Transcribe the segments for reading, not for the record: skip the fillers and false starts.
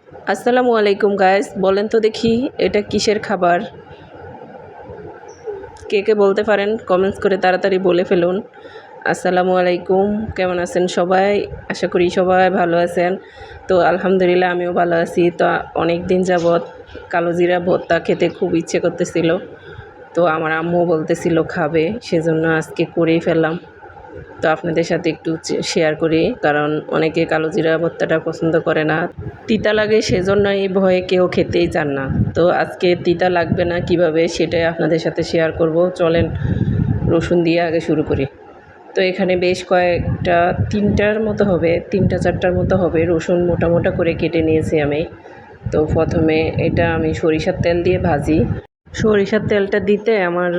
আসসালামু আলাইকুম গাইস, বলেন তো দেখি এটা কিসের খাবার? কে কে বলতে পারেন কমেন্টস করে তাড়াতাড়ি বলে ফেলুন। আসসালামু আলাইকুম, কেমন আছেন সবাই? আশা করি সবাই ভালো আছেন। তো আলহামদুলিল্লাহ আমিও ভালো আছি। তো অনেক দিন যাবৎ কালো জিরা ভর্তা খেতে খুব ইচ্ছে করতেছিল। তো আমার আম্মু বলতেছিল খাবে, সেজন্য আজকে করেই ফেললাম। তো আপনাদের সাথে একটু শেয়ার করি, কারণ অনেকে কালো জিরা ভর্তাটা পছন্দ করে না, তিতা লাগে, সেজন্য এই ভয়ে কেউ খেতেই চান না। তো আজকে তিতা লাগবে না কিভাবে সেটাই আপনাদের সাথে শেয়ার করব। চলেন রসুন দিয়ে আগে শুরু করি। তো এখানে বেশ কয়েকটা 3টার মতো হবে, 3-4টার মতো হবে রসুন মোটা মোটা করে কেটে নিয়েছি আমি। তো প্রথমে এটা আমি সরিষার তেল দিয়ে ভাজি। সরিষার তেলটা দিতে আমার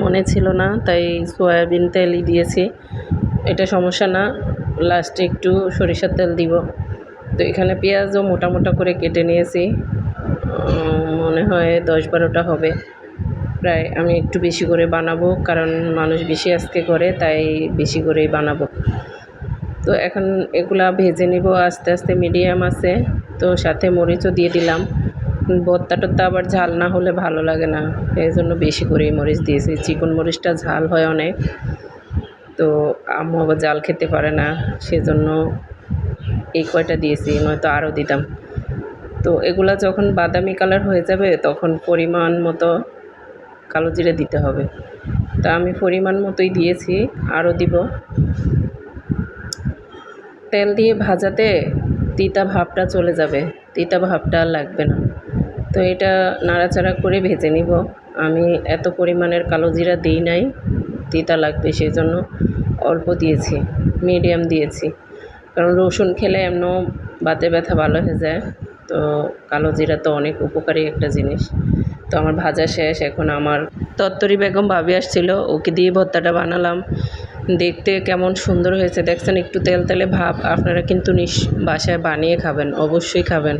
মনে ছিল না, তাই সয়াবিন তেলই দিয়েছি। এটা সমস্যা না, লাস্টে একটু সরিষার তেল দিব। তো এখানে পেঁয়াজও মোটা মোটা করে কেটে নিয়েছি, মনে হয় 10-12টা হবে প্রায়। আমি একটু বেশি করে বানাবো, কারণ মানুষ বেশি আজকে করে, তাই বেশি করেই বানাবো। তো এখন এগুলা ভেজে নিব আস্তে আস্তে মিডিয়াম আছে। তো সাথে মরিচও দিয়ে দিলাম। ভর্তা টর্তা আবার ঝাল না হলে ভালো লাগে না, এই জন্য বেশি করেই মরিচ দিয়েছি। চিকন মরিচটা ঝাল হয় অনেক, তো আম্মু আবার ঝাল খেতে পারে না, সেজন্য এই কয়টা দিয়েছি, নয়তো আরও দিতাম। তো এগুলা যখন বাদামি কালার হয়ে যাবে তখন পরিমাণ মতো কালো জিরে দিতে হবে। তা আমি পরিমাণ মতোই দিয়েছি, আরও দিব। তেল দিয়ে ভাজাতে তিতা ভাবটা চলে যাবে, তিতা ভাবটা আর লাগবে না। তো এটা নাড়াচাড়া করে ভেজে নিব। আমি এত পরিমাণের কালো জিরা দিই নাই, তিতা লাগবে সেই জন্য অল্প দিয়েছি, মিডিয়াম দিয়েছি। কারণ রসুন খেলে এমনও বাতে ব্যথা ভালো হয়ে যায়। তো কালো জিরা তো অনেক উপকারী একটা জিনিস। তো আমার ভাজা শেষ, এখন আমার তত্তরি বেগম ভাবি আসছিল, ওকে দিয়ে ভর্তাটা বানালাম। দেখতে কেমন সুন্দর হয়েছে দেখছেন, একটু তেল তেলে ভাব। আপনারা কিন্তু বাসায় বানিয়ে খাবেন, অবশ্যই খাবেন।